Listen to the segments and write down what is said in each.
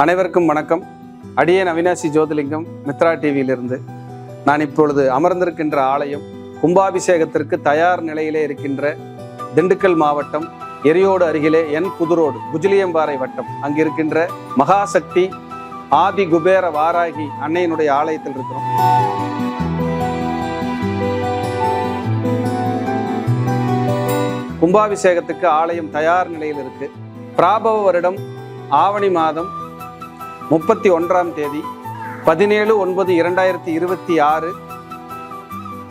அனைவருக்கும் வணக்கம். அடியேன் அவினாசி ஜோதிலிங்கம், மித்ரா டிவியிலிருந்து. நான் இப்பொழுது அமர்ந்திருக்கின்ற ஆலயம் கும்பாபிஷேகத்திற்கு தயார் நிலையிலே இருக்கின்ற திண்டுக்கல் மாவட்டம் எரியோடு அருகிலே புதுரோடு குஜிலியம்பாறை வட்டம் அங்கு இருக்கின்ற மகாசக்தி ஆதி குபேர வாராகி அன்னையினுடைய ஆலயத்தில் இருக்கிறோம். கும்பாபிஷேகத்துக்கு ஆலயம் தயார் நிலையில் இருக்கு. பிராபவ வருடம் ஆவணி மாதம் 31ஆம் தேதி 17/9/2026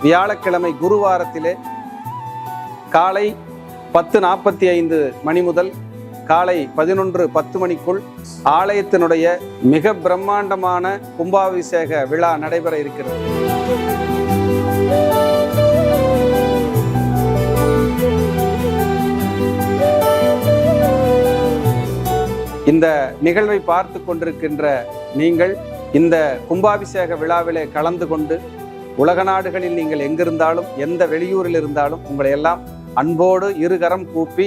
வியாழக்கிழமை குருவாரத்திலே காலை 10:45 மணி முதல் காலை 11:10 மணிக்குள் ஆலயத்தினுடைய மிக பிரம்மாண்டமான கும்பாபிஷேக விழா நடைபெற இருக்கிறது. இந்த நிகழ்வை பார்த்து கொண்டிருக்கின்ற நீங்கள் இந்த கும்பாபிஷேக விழாவிலே கலந்து கொண்டு உலக நாடுகளில் நீங்கள் எங்கிருந்தாலும் எந்த வெளியூரில் இருந்தாலும் உங்களை எல்லாம் அன்போடு இருகரம் கூப்பி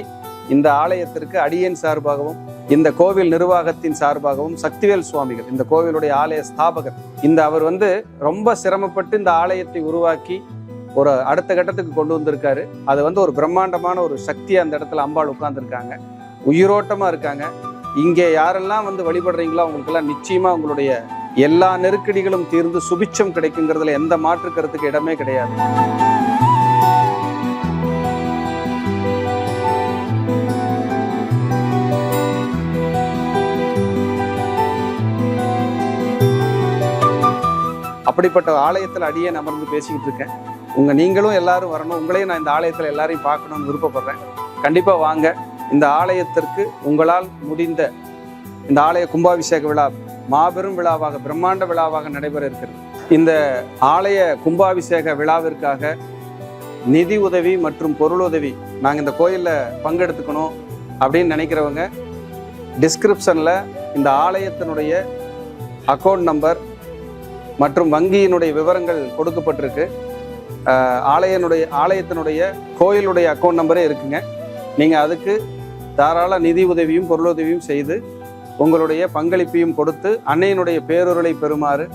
இந்த ஆலயத்திற்கு அடியேன் சார்பாகவும் இந்த கோவில் நிர்வாகத்தின் சார்பாகவும் சக்திவேல் சுவாமிகள் இந்த கோவிலுடைய ஆலய ஸ்தாபகர் அவர் ரொம்ப சிரமப்பட்டு இந்த ஆலயத்தை உருவாக்கி ஒரு அடுத்த கட்டத்துக்கு கொண்டு வந்திருக்காரு. அது ஒரு பிரம்மாண்டமான ஒரு சக்தி அந்த இடத்துல அம்பாள் உட்கார்ந்துருக்காங்க, உயிரோட்டமா இருக்காங்க. இங்கே யாரெல்லாம் வழிபடுறீங்களோ அவங்களுக்கெல்லாம் நிச்சயமா உங்களுடைய எல்லா நெருக்கடிகளும் தீர்ந்து சுபிட்சம் கிடைக்குங்கிறதுல எந்த மாற்று கருத்துக்கு இடமே கிடையாது. அப்படிப்பட்ட ஆலயத்தில் அடியேன் அமர்ந்து பேசிக்கிட்டு இருக்கேன். நீங்களும் எல்லாரும் வரணும், உங்களையும் நான் இந்த ஆலயத்தில் எல்லாரையும் பார்க்கணும்னு விருப்பப்படுறேன். கண்டிப்பா வாங்க. இந்த ஆலயத்திற்கு உங்களால் முடிந்த இந்த ஆலய கும்பாபிஷேக விழா மாபெரும் விழாவாக பிரம்மாண்ட விழாவாக நடைபெற இருக்கிறது. இந்த ஆலய கும்பாபிஷேக விழாவிற்காக நிதி உதவி மற்றும் பொருளுதவி நாங்கள் இந்த கோயிலில் பங்கெடுத்துக்கணும் அப்படின்னு நினைக்கிறவங்க டிஸ்கிரிப்ஷனில் இந்த ஆலயத்தினுடைய அக்கௌண்ட் நம்பர் மற்றும் வங்கியினுடைய விவரங்கள் கொடுக்கப்பட்டிருக்கு. ஆலயத்தினுடைய கோயிலுடைய அக்கௌண்ட் நம்பரே இருக்குங்க. நீங்கள் அதுக்கு தாராள நிதி உதவியும் பொருளுதவியும் செய்து உங்களுடைய பங்களிப்பையும் கொடுத்து அன்னையினுடைய பேரொருளை பெறுமாறு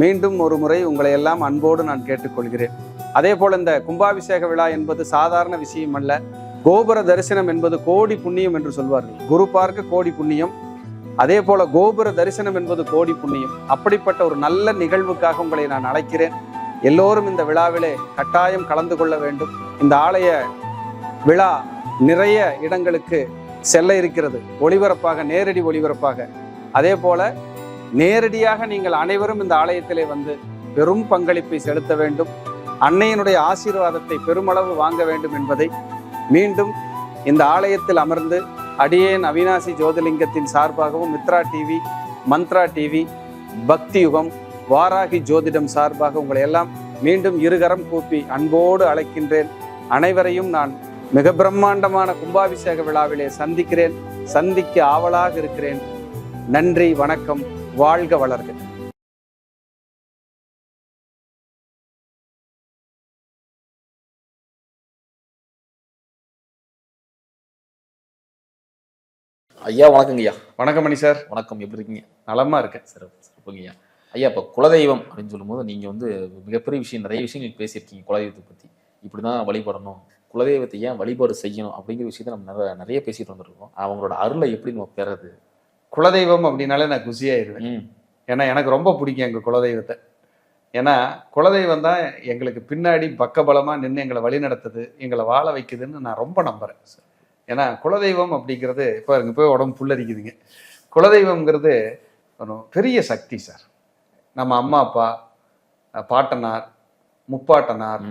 மீண்டும் ஒரு முறை உங்களை எல்லாம் அன்போடு நான் கேட்டுக்கொள்கிறேன். அதே போல் இந்த கும்பாபிஷேக விழா என்பது சாதாரண விஷயம் அல்ல. கோபுர தரிசனம் என்பது கோடி புண்ணியம் என்று சொல்வார்கள். குரு பார்க்க கோடி புண்ணியம், அதே போல கோபுர தரிசனம் என்பது கோடி புண்ணியம். அப்படிப்பட்ட ஒரு நல்ல நிகழ்வுக்காக உங்களை நான் அழைக்கிறேன். எல்லோரும் இந்த விழாவிலே கட்டாயம் கலந்து கொள்ள வேண்டும். இந்த ஆலய விழா நிறைய இடங்களுக்கு செல்ல இருக்கிறது, ஒளிபரப்பாக, நேரடி ஒளிபரப்பாக. அதே போல நேரடியாக நீங்கள் அனைவரும் இந்த ஆலயத்திலே பெரும் பங்களிப்பை செலுத்த வேண்டும், அன்னையினுடைய ஆசீர்வாதத்தை பெருமளவு வாங்க வேண்டும் என்பதை மீண்டும் இந்த ஆலயத்தில் அமர்ந்து அடியேன் அவினாசி ஜோதிலிங்கத்தின் சார்பாகவும் மித்ரா டிவி, மந்த்ரா டிவி, பக்தி யுகம், வாராகி ஜோதிடம் சார்பாக உங்களை எல்லாம் மீண்டும் இருகரம் கூப்பி அன்போடு அழைக்கின்றேன். அனைவரையும் நான் மிக பிரம்மாண்டமான கும்பாபிஷேக விழாவிலே சந்திக்க ஆவலாக இருக்கிறேன். நன்றி, வணக்கம், வாழ்க வளர்க. ஐயா வணக்கங்க ஐயா. வணக்கம் மணி சார். வணக்கம், எப்படி இருக்கீங்க? நலமா இருக்கேன். சிறப்புங்க ஐயா. ஐயா, இப்போ குலதெய்வம் அப்படின்னு சொல்லும்போது நீங்கள் மிகப்பெரிய விஷயம், நிறைய விஷயங்கள் பேசியிருக்கீங்க குலதெய்வத்தை பற்றி. இப்படி தான் வழிபடணும், குலதெய்வத்தை ஏன் வழிபாடு செய்யணும் அப்படிங்கிற விஷயத்த நம்ம நிறைய பேசிட்டு வந்துருக்கோம். அவங்களோட அருளை எப்படி நம்ம பெறது? குலதெய்வம் அப்படின்னாலே நான் குசியாயிருவேன். ஏன்னா எனக்கு ரொம்ப பிடிக்கும் எங்கள் குலதெய்வத்தை. ஏன்னா குலதெய்வம் தான் எங்களுக்கு பின்னாடி பக்கபலமாக நின்று எங்களை வழி நடத்துது, எங்களை வாழ வைக்குதுன்னு நான் ரொம்ப நம்புகிறேன். ஏன்னா குலதெய்வம் அப்படிங்கிறது இப்போ இங்கே போய் உடம்பு புல்லரிக்குதுங்க. குலதெய்வம்ங்கிறது ஒரு பெரிய சக்தி சார். நம்ம அம்மா அப்பா, பாட்டனார், முப்பாட்டனார்,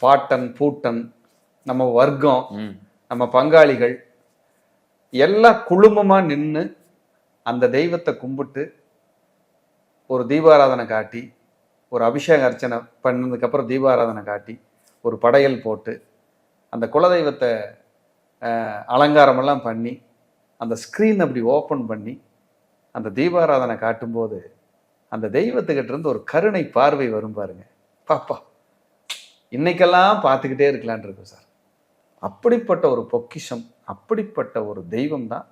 பாட்டன், பூட்டன், நம்ம வர்க்கம், நம்ம பங்காளிகள் எல்லா குழுமமாக நின்று அந்த தெய்வத்தை கும்பிட்டு ஒரு தீபாராதனை காட்டி, ஒரு அபிஷேக அர்ச்சனை பண்ணதுக்கப்புறம் தீபாராதனை காட்டி, ஒரு படையல் போட்டு அந்த குலதெய்வத்தை அலங்காரமெல்லாம் பண்ணி அந்த ஸ்க்ரீன் அப்படி ஓப்பன் பண்ணி அந்த தீபாராதனை காட்டும்போது அந்த தெய்வத்துக்கிட்ட இருந்து ஒரு கருணை பார்வை வரும் பாருங்க. பாப்பா இன்னைக்கெல்லாம் பார்த்துக்கிட்டே இருக்கலான் இருக்கும் சார். அப்படிப்பட்ட ஒரு பொக்கிஷம், அப்படிப்பட்ட ஒரு தெய்வம் தான்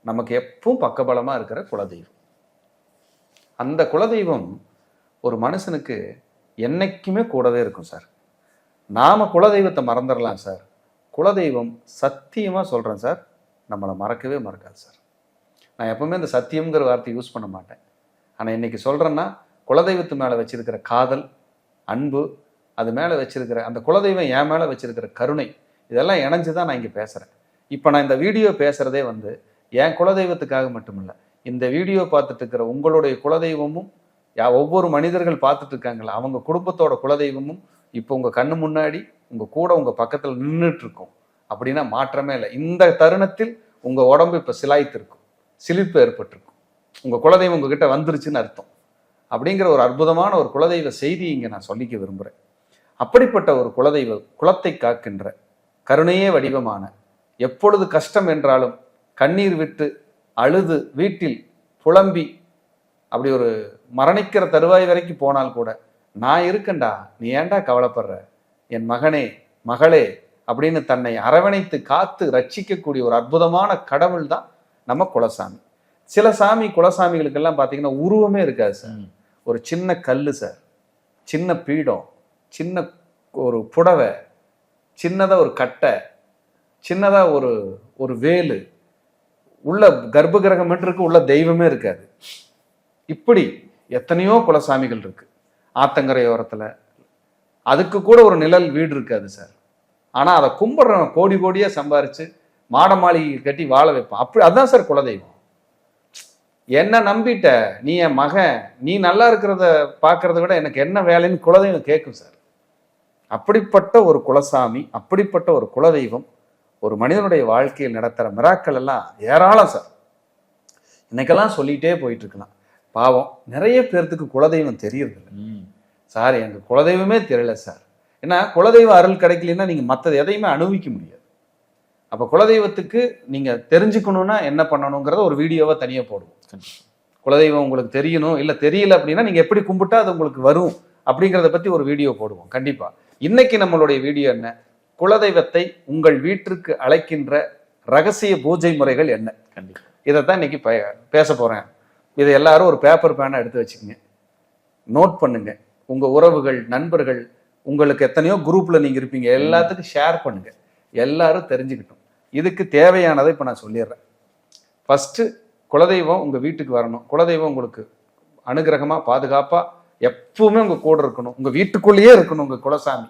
நமக்கு எப்பவும் பக்கபலமாக இருக்கிற குலதெய்வம். அந்த குலதெய்வம் ஒரு மனுஷனுக்கு என்னைக்குமே கூடவே இருக்கும் சார். நாம் குலதெய்வத்தை மறந்துடலாம் சார், குலதெய்வம் சத்தியமாக சொல்கிறேன் சார், நம்மளை மறக்கவே மறக்காது சார். நான் எப்பவுமே இந்த சத்தியம்ங்கிற வார்த்தை யூஸ் பண்ண மாட்டேன். ஆனால் இன்னைக்கு சொல்கிறேன்னா, குலதெய்வத்து மேலே வச்சிருக்கிற காதல், அன்பு, அது மேலே வச்சிருக்கிற அந்த குலதெய்வம் என் மேலே வச்சிருக்கிற கருணை, இதெல்லாம் இணைஞ்சு தான் நான் இங்கே பேசுகிறேன். இப்போ நான் இந்த வீடியோ பேசுகிறதே வந்து என் குலதெய்வத்துக்காக மட்டுமில்லை, இந்த வீடியோ பார்த்துட்டு இருக்கிற உங்களுடைய குலதெய்வமும், ஒவ்வொரு மனிதர்கள் பார்த்துட்டு இருக்காங்களா அவங்க குடும்பத்தோட குலதெய்வமும் இப்போ உங்கள் கண்ணு முன்னாடி உங்கள் கூட உங்கள் பக்கத்தில் நின்றுட்டு இருக்கும். அப்படின்னா மாற்றமே இல்லை. இந்த தருணத்தில் உங்கள் உடம்பு இப்போ சிலாய்த்திருக்கும், சிலிர்ப்பு ஏற்பட்டிருக்கும், உங்கள் குலதெய்வம் உங்ககிட்ட வந்துருச்சுன்னு அர்த்தம். அப்படிங்கிற ஒரு அற்புதமான ஒரு குலதெய்வ செய்தி இங்கே நான் சொல்லிக்க விரும்புகிறேன். அப்படிப்பட்ட ஒரு குலதெய்வ, குலத்தை காக்கின்ற கருணையே வடிவமான, எப்பொழுது கஷ்டம் என்றாலும் கண்ணீர் விட்டு அழுது வீட்டில் புலம்பி அப்படி ஒரு மரணிக்கிற தருவாய் வரைக்கும் போனால் கூட நான் இருக்கண்டா, நீ ஏன்டா கவலைப்படுற என் மகனே மகளே அப்படின்னு தன்னை அரவணைத்து காத்து ரட்சிக்கக்கூடிய ஒரு அற்புதமான கடவுள் தான் நம்ம குலசாமி. சில சாமி குலசாமிகளுக்கெல்லாம் பார்த்தீங்கன்னா உருவமே இருக்காது சார். ஒரு சின்ன கல் சார், சின்ன பீடம், சின்ன ஒரு புடவை, சின்னதாக ஒரு கட்டை, சின்னதாக ஒரு வேலு, உள்ள கர்ப்ப கிரகம் இருக்கு, உள்ள தெய்வமே இருக்காது. இப்படி எத்தனையோ குலசாமிகள் இருக்கு. ஆத்தங்கரையோரத்தில் அதுக்கு கூட ஒரு நிழல் வீடு இருக்காது சார். ஆனால் அதை கும்பிட்றவன் கோடி கோடியாக சம்பாரிச்சு மாட மாளிகை கட்டி வாழ வைப்பான். அப்படி அதுதான் சார் குலதெய்வம். என்ன நம்பிட்ட நீ என் மகன், நீ நல்லா இருக்கிறத பார்க்கறத விட எனக்கு என்ன வேலைன்னு குலதெய்வம் கேட்கும் சார். அப்படிப்பட்ட ஒரு குலசாமி, அப்படிப்பட்ட ஒரு குலதெய்வம் ஒரு மனிதனுடைய வாழ்க்கையில் நடத்துகிற மிராக்கள் எல்லாம் ஏராளம் சார். இன்னைக்கெல்லாம் சொல்லிகிட்டே போயிட்டு இருக்கலாம். பாவம் நிறைய பேர்த்துக்கு குலதெய்வம் தெரியறதில்லை சார். எங்கள் குலதெய்வமே தெரியல சார். ஏன்னா குலதெய்வ அருள் கிடைக்கலன்னா நீங்கள் மற்றது எதையுமே அனுபவிக்க முடியாது. அப்போ குலதெய்வத்துக்கு நீங்கள் தெரிஞ்சுக்கணுன்னா என்ன பண்ணணுங்கிறத ஒரு வீடியோவை தனியாக போடுவோம். குலதெய்வம் உங்களுக்கு தெரியணும், இல்லை தெரியல அப்படின்னா நீங்கள் எப்படி கும்பிட்டா அது உங்களுக்கு வரும் அப்படிங்கிறத பற்றி ஒரு வீடியோ போடுவோம் கண்டிப்பாக. இன்னைக்கு நம்மளுடைய வீடியோ என்ன, குலதெய்வத்தை உங்கள் வீட்டிற்கு அழைக்கின்ற ரகசிய பூஜை முறைகள் என்ன, கண்டிப்பாக இதைத்தான் இன்னைக்கு பேச போகிறேன். இதை எல்லாரும் ஒரு பேப்பர் பேனை எடுத்து வச்சுக்கோங்க, நோட் பண்ணுங்க. உங்கள் உறவுகள், நண்பர்கள், உங்களுக்கு எத்தனையோ குரூப்பில் நீங்கள் இருப்பீங்க, எல்லாத்துக்கும் ஷேர் பண்ணுங்க, எல்லாரும் தெரிஞ்சுக்கிட்டோம். இதுக்கு தேவையானதை இப்போ நான் சொல்லிடுறேன். ஃபஸ்ட்டு குலதெய்வம் உங்கள் வீட்டுக்கு வரணும். குலதெய்வம் உங்களுக்கு அனுகிரகமாக பாதுகாப்பாக எப்பவுமே உங்கள் கூட இருக்கணும், உங்கள் வீட்டுக்குள்ளேயே இருக்கணும். உங்கள் குலசாமி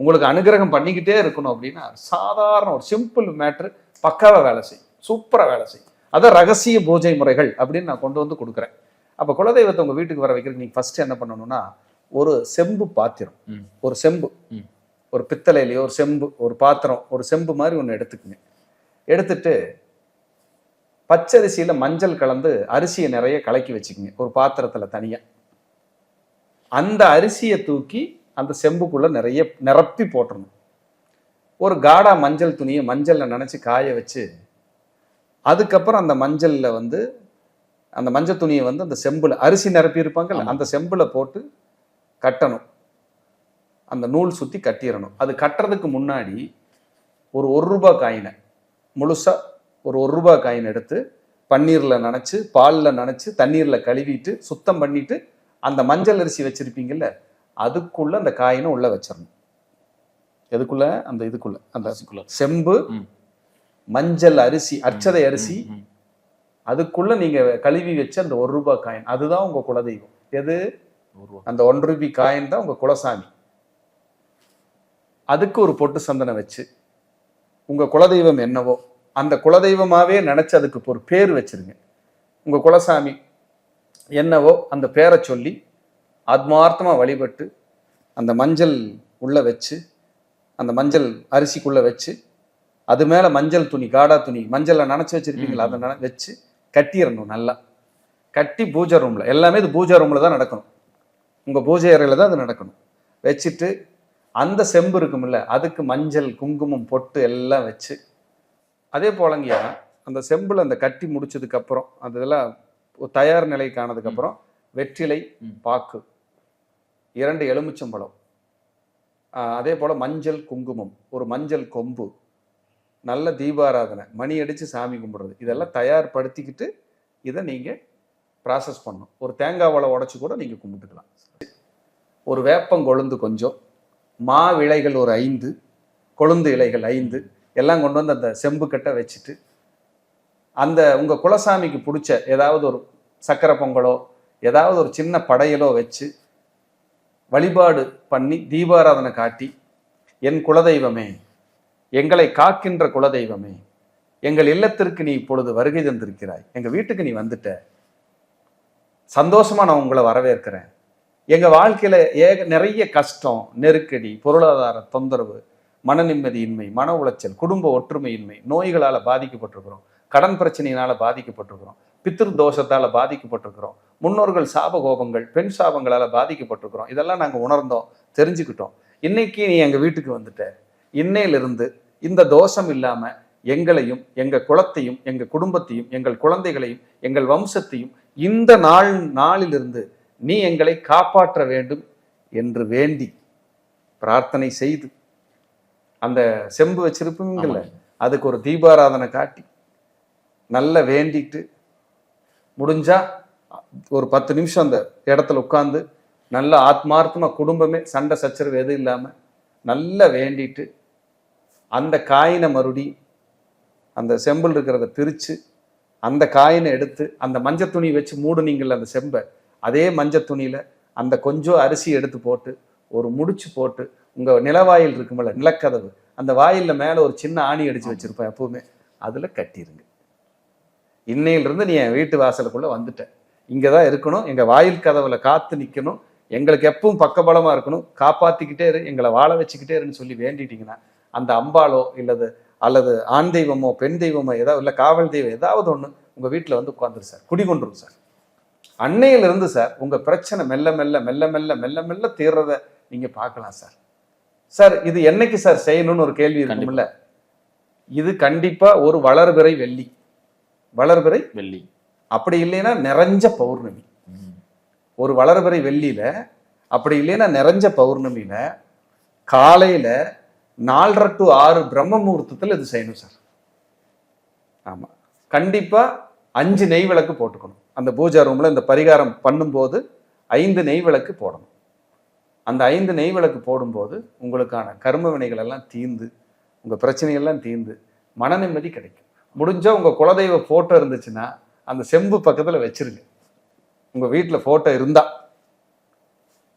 உங்களுக்கு அனுகிரகம் பண்ணிக்கிட்டே இருக்கணும். அப்படின்னா சாதாரண ஒரு சிம்பிள் மேட்ரு பக்காவாக வேலை செய்யும், சூப்பராக வேலை செய்யும். அதை ரகசிய பூஜை முறைகள் அப்படின்னு நான் கொண்டு வந்து கொடுக்குறேன். அப்போ குலதெய்வத்தை உங்கள் வீட்டுக்கு வர வைக்கிறதுக்கு நீங்கள் ஃபஸ்ட்டு என்ன பண்ணணும்னா, ஒரு செம்பு பாத்திரம், ஒரு செம்பு, ஒரு பித்தளையிலையோ ஒரு செம்பு, ஒரு பாத்திரம், ஒரு செம்பு மாதிரி ஒன்று எடுத்துக்குங்க. எடுத்துட்டு பச்சரிசியில் மஞ்சள் கலந்து அரிசியை நிறைய கலக்கி வச்சுக்கோங்க ஒரு பாத்திரத்தில் தனியாக. அந்த அரிசியை தூக்கி அந்த செம்புக்குள்ள நிறைய நிரப்பி போட்டுடணும். ஒரு காடா மஞ்சள் துணியை மஞ்சளில் நினச்சி காய வச்சு, அதுக்கப்புறம் அந்த மஞ்சளில் வந்து அந்த மஞ்சள் துணியை வந்து அந்த செம்பில் அரிசி நிரப்பி இருப்பாங்கல்ல, அந்த செம்பில் போட்டு கட்டணும். அந்த நூல் சுற்றி கட்டிடணும். அது கட்டுறதுக்கு முன்னாடி ஒரு ரூபாய் காயினை முழுசாக ஒரு ரூபாய் காயின் எடுத்து பன்னீரில் நனைச்சு, பாலில் நனைச்சு, தண்ணீரில் கழுவிட்டு சுத்தம் பண்ணிட்டு, அந்த மஞ்சள் அரிசி வச்சிருப்பீங்கல்ல அதுக்குள்ள அந்த காயினை உள்ள வச்சிடணும். எதுக்குள்ள? அந்த இதுக்குள்ள, அந்த செம்பு மஞ்சள் அரிசி, அர்ச்சதை அரிசி, அதுக்குள்ள நீங்க கழுவி வச்ச அந்த ரூபாய் காயின், அதுதான் உங்க குலதெய்வம். எது? அந்த ரூபாய் காயின் தான் உங்க குலசாமி. அதுக்கு ஒரு பொட்டு சந்தனம் வச்சு உங்க குலதெய்வம் என்னவோ அந்த குலதெய்வமாவே நினைச்சு அதுக்கு ஒரு பேர் வச்சிருங்க. உங்க குலசாமி என்னவோ அந்த பேரை சொல்லி ஆத்மார்த்தமா வழிபட்டு அந்த மஞ்சள் உள்ள வச்சு, அந்த மஞ்சள் அரிசிக்குள்ள வச்சு, அது மேல மஞ்சள் துணி, காடா துணி, மஞ்சள்ல நனைச்சு வச்சிருப்பீங்களா, அதை வச்சு கட்டிடணும். நல்லா கட்டி பூஜை ரூம்ல, எல்லாமே இது பூஜை ரூம்ல தான் நடக்கணும், உங்க பூஜை அறையில தான் அது நடக்கணும். வச்சுட்டு அந்த செம்பு இருக்கும்ல அதுக்கு மஞ்சள், குங்குமம், பொட்டு எல்லாம் வச்சு, அதே போலங்கயா அந்த செம்புல அந்த கட்டி முடிச்சதுக்கு அப்புறம் அதெல்லாம் தயார் நிலைக்கு ஆனதுக்கு அப்புறம் வெற்றிலை பாக்கு, 2 எலுமிச்சம்பழம், அதே போல மஞ்சள் குங்குமம், ஒரு மஞ்சள் கொம்பு, நல்ல தீபாராதனை, மணி அடித்து சாமி கும்பிடுறது, இதெல்லாம் தயார்படுத்திக்கிட்டு இதை நீங்கள் ப்ராசஸ் பண்ணணும். ஒரு தேங்காய் வளை உடச்சி கூட நீங்கள் கும்பிட்டுக்கலாம். ஒரு வேப்பங்கொழுந்து கொஞ்சம், மாவிளைகள் ஒரு 5, கொழுந்து இலைகள் 5 எல்லாம் கொண்டு வந்து அந்த செம்பு கட்டை வச்சுட்டு, அந்த உங்கள் குலசாமிக்கு பிடிச்ச ஏதாவது ஒரு சக்கரை பொங்கலோ ஏதாவது ஒரு சின்ன படையலோ வச்சு வழிபாடு பண்ணி தீபாராதனை காட்டி, என் குலதெய்வமே, எங்களை காக்கின்ற குலதெய்வமே, எங்கள் இல்லத்திற்கு நீ இப்பொழுது வருகை தந்திருக்கிறாய், எங்கள் வீட்டுக்கு நீ வந்துட்ட, சந்தோஷமா நான் உங்களை வரவேற்கிறேன். எங்கள் வாழ்க்கையில் நிறைய கஷ்டம், நெருக்கடி, பொருளாதார தொந்தரவு, மன நிம்மதியின்மை, மன உளைச்சல், குடும்ப ஒற்றுமையின்மை, நோய்களால் பாதிக்கப்பட்டிருக்கிறோம், கடன் பிரச்சனையினால் பாதிக்கப்பட்டிருக்கிறோம், பித்ரு தோஷத்தால் பாதிக்கப்பட்டிருக்கிறோம், முன்னோர்கள் சாபகோபங்கள், பெண் சாபங்களால் பாதிக்கப்பட்டிருக்கிறோம். இதெல்லாம் நாங்கள் உணர்ந்தோம், தெரிஞ்சுக்கிட்டோம். இன்னைக்கு நீ எங்கள் வீட்டுக்கு வந்துட்ட. இன்னையிலிருந்து இந்த தோஷம் இல்லாமல் எங்களையும் எங்கள் குலத்தையும் எங்கள் குடும்பத்தையும் எங்கள் குழந்தைகளையும் எங்கள் வம்சத்தையும் இந்த நாளிலிருந்து நீ எங்களை காப்பாற்ற வேண்டும் என்று வேண்டி பிரார்த்தனை செய்து, அந்த செம்பு வச்சிருப்பீங்கல்ல, அதுக்கு ஒரு தீபாராதனை காட்டி நல்லா வேண்டிட்டு, முடிஞ்சா ஒரு 10 நிமிஷம் அந்த இடத்துல உட்கார்ந்து நல்ல ஆத்மார்த்தமா குடும்பமே சண்டை சச்சரவு எதுவும் இல்லாமல் நல்லா வேண்டிட்டு, அந்த காயினை மறுபடி அந்த செம்பில் இருக்கிறத பிரித்து அந்த காயினை எடுத்து அந்த மஞ்சள் துணி வச்சு மூடுனீங்கள்ல அந்த செம்பை, அதே மஞ்சள் துணியில் அந்த கொஞ்சம் அரிசி எடுத்து போட்டு ஒரு முடிச்சு போட்டு, உங்கள் நிலவாயில் இருக்குமில்ல, நிலக்கதவு, அந்த வாயிலில் மேலே ஒரு சின்ன ஆணி அடித்து வச்சுருப்பேன் எப்பவுமே, அதில் கட்டிடுங்க. இன்னையிலிருந்து நீ என் வீட்டு வாசலுக்குள்ளே வந்துட்ட, இங்கே தான் இருக்கணும், எங்கள் வாயில் கதவுல காத்து நிற்கணும், எங்களுக்கு எப்பவும் பக்கபலமாக இருக்கணும், காப்பாற்றிக்கிட்டே இரு, எங்களை வாழ வச்சுக்கிட்டே இருன்னு சொல்லி வேண்டிட்டீங்கன்னா, அந்த அம்பாலோ அல்லது ஆண் தெய்வமோ பெண் தெய்வமோ ஏதாவது இல்லை காவல் தெய்வம் ஏதாவது ஒன்று உங்கள் வீட்டில் வந்து உட்காந்துரு சார், குடிகொண்டுரும் சார். அன்னையிலிருந்து சார் உங்கள் பிரச்சனை மெல்ல மெல்ல மெல்ல மெல்ல மெல்ல மெல்ல தீர்றதை நீங்கள் பார்க்கலாம் சார். சார் இது என்னைக்கு சார் செய்யணும்னு ஒரு கேள்வி இருக்கும்ல. இது கண்டிப்பாக ஒரு வளர்பிறை வெள்ளி, வளர்பிறை வெள்ளி, அப்படி இல்லைன்னா நிறைஞ்ச பௌர்ணமி. ஒரு வளர்பிறை வெள்ளியில, அப்படி இல்லைன்னா நிறைஞ்ச பௌர்ணமியில காலையில 4:30 to 6 பிரம்ம முகூர்த்தத்தில் இது செய்யணும் சார். ஆமா, கண்டிப்பா 5 நெய் விளக்கு போட்டுக்கணும். அந்த பூஜா ரூம்ல இந்த பரிகாரம் பண்ணும்போது 5 நெய் விளக்கு போடணும். அந்த 5 நெய் விளக்கு போடும்போது உங்களுக்கான கர்ம வினைகள் எல்லாம் தீர்ந்து, உங்க பிரச்சனைகள்லாம் தீர்ந்து மன நிம்மதி கிடைக்கும். முடிஞ்சா உங்க குலதெய்வ போட்டோ இருந்துச்சுன்னா அந்த செம்பு பக்கத்துல வச்சிருங்க, உங்க வீட்டுல போட்டோ இருந்தா.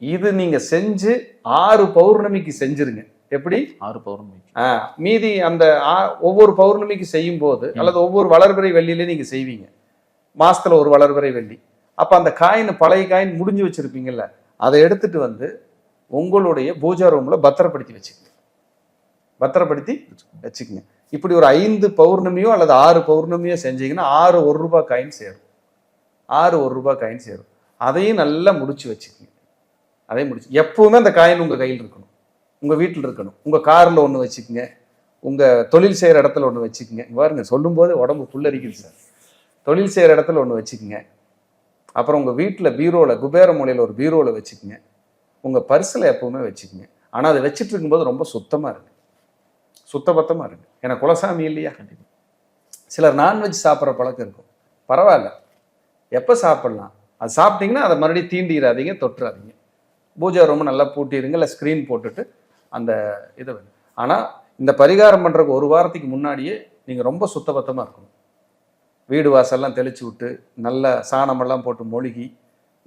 இது நீங்க செஞ்சு 6 பௌர்ணமிக்கு செஞ்சிருங்க. எப்படி? 6 பௌர்ணமிக்கு. மீதி அந்த ஒவ்வொரு பௌர்ணமிக்கு செய்யும் போது அல்லது ஒவ்வொரு வளர்பிறை வெள்ளியிலே நீங்க செய்வீங்க, மாசத்துல ஒரு வளர்பிறை வெள்ளி. அப்ப அந்த காயின், பழைய காயின் முடிஞ்சு வச்சிருப்பீங்கல்ல, அதை எடுத்துட்டு வந்து உங்களுடைய பூஜா ரூம்ல பத்திரப்படுத்தி வச்சுக்கங்க, பத்திரப்படுத்தி வச்சுக்கங்க. இப்படி ஒரு 5 பௌர்ணமியோ அல்லது 6 பௌர்ணமியோ செஞ்சீங்கன்னா 6 1 ரூபாய் காயின் சேரும், 6 1 ரூபாய் காயின் சேரும். அதையும் நல்லா முடிச்சு வச்சுக்கோங்க. அதையும் முடிச்சு, எப்பவுமே அந்த காயின் உங்க கையில் இருக்கணும், உங்க வீட்டில் இருக்கணும். உங்க கார்ல ஒன்று வச்சுக்கோங்க, உங்க தொழில் செய்யற இடத்துல ஒன்று வச்சுக்கோங்க. பாருங்க, சொல்லும் போது உடம்பு புல்லரிக்குது சார். தொழில் செய்யற இடத்துல ஒன்று வச்சுக்கோங்க. அப்புறம் உங்க வீட்டில் பீரோல, குபேர மூலையில் ஒரு பீரோல வச்சுக்கோங்க. உங்க பர்சில் எப்பவுமே வச்சுக்கோங்க. ஆனா அதை வச்சுட்டு இருக்கும்போது ரொம்ப சுத்தமா இருக்கு, சுத்தபத்தமா இருக்கு. ஏன்னா குலசாமி இல்லையா. கண்டிப்பா சிலர் நான்வெஜ் சாப்பிட்ற பழக்கம் இருக்கும், பரவாயில்ல, எப்போ சாப்பிடலாம். அது சாப்பிட்டீங்கன்னா அதை மறுபடியும் தீண்டிடாதீங்க, தொட்டுறாதீங்க. பூஜா ரூம் நல்லா பூட்டிடுங்க, இல்லை ஸ்க்ரீன் போட்டுட்டு அந்த இதை வேணும். ஆனால் இந்த பரிகாரம் பண்ணுறதுக்கு 1 வாரத்துக்கு முன்னாடியே நீங்கள் ரொம்ப சுத்தபத்தமாக இருக்கணும். வீடு வாசல்லாம் தெளிச்சு விட்டு நல்ல சாணமெல்லாம் போட்டு மொழுகி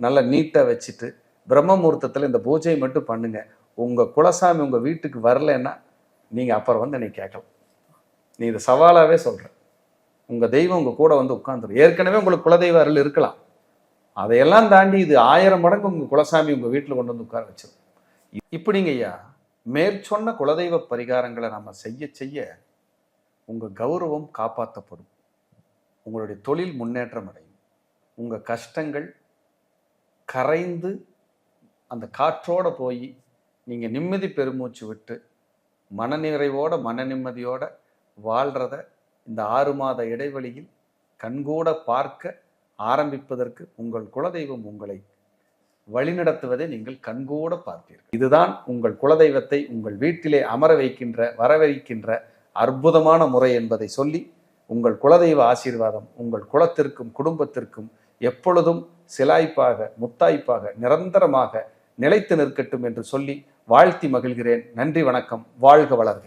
நல்லா நீட்டாக வச்சுட்டு பிரம்ம முகூர்த்தத்தில் இந்த பூஜையை மட்டும் பண்ணுங்க. உங்கள் குலசாமி உங்கள் வீட்டுக்கு வரலைன்னா நீங்கள் அப்புறம் வந்து என்னை கேட்கலாம். நீ இதை சவாலாகவே சொல்கிறேன். உங்கள் தெய்வம் உங்கள் கூட வந்து உட்காந்துரும். ஏற்கனவே உங்களுக்கு குலதெய்வ அருள் இருக்கலாம், அதையெல்லாம் தாண்டி இது 1000 மடங்கு உங்கள் குலசாமி உங்கள் வீட்டில் கொண்டு வந்து உட்கார வச்சிடும். இப்படிங்க ஐயா, மேற்சொன்ன குலதெய்வ பரிகாரங்களை நம்ம செய்ய செய்ய உங்கள் கௌரவம் காப்பாற்றப்படும், உங்களுடைய தொழில் முன்னேற்றம் அடையும், உங்கள் கஷ்டங்கள் கரைந்து அந்த காற்றோட போய் நீங்கள் நிம்மதி பெருமூச்சு விட்டு மனநிறைவோட மன நிம்மதியோட வாழ்கிறத இந்த 6 மாத இடைவெளியில் கண்கூட பார்க்க ஆரம்பிப்பதற்கு உங்கள் குலதெய்வம் உங்களை வழிநடத்துவதை நீங்கள் கண்கூட பார்ப்பீர்கள். இதுதான் உங்கள் குலதெய்வத்தை உங்கள் வீட்டிலே அமர வைக்கின்ற, வரவைக்கின்ற அற்புதமான முறை என்பதை சொல்லி உங்கள் குலதெய்வ ஆசீர்வாதம் உங்கள் குலத்திற்கும் குடும்பத்திற்கும் எப்பொழுதும் சிலாய்ப்பாக முத்தாய்ப்பாக நிரந்தரமாக நிலைத்து நிற்கட்டும் என்று சொல்லி வாழ்த்தி மகிழ்கிறேன். நன்றி, வணக்கம், வாழ்க வளர்க.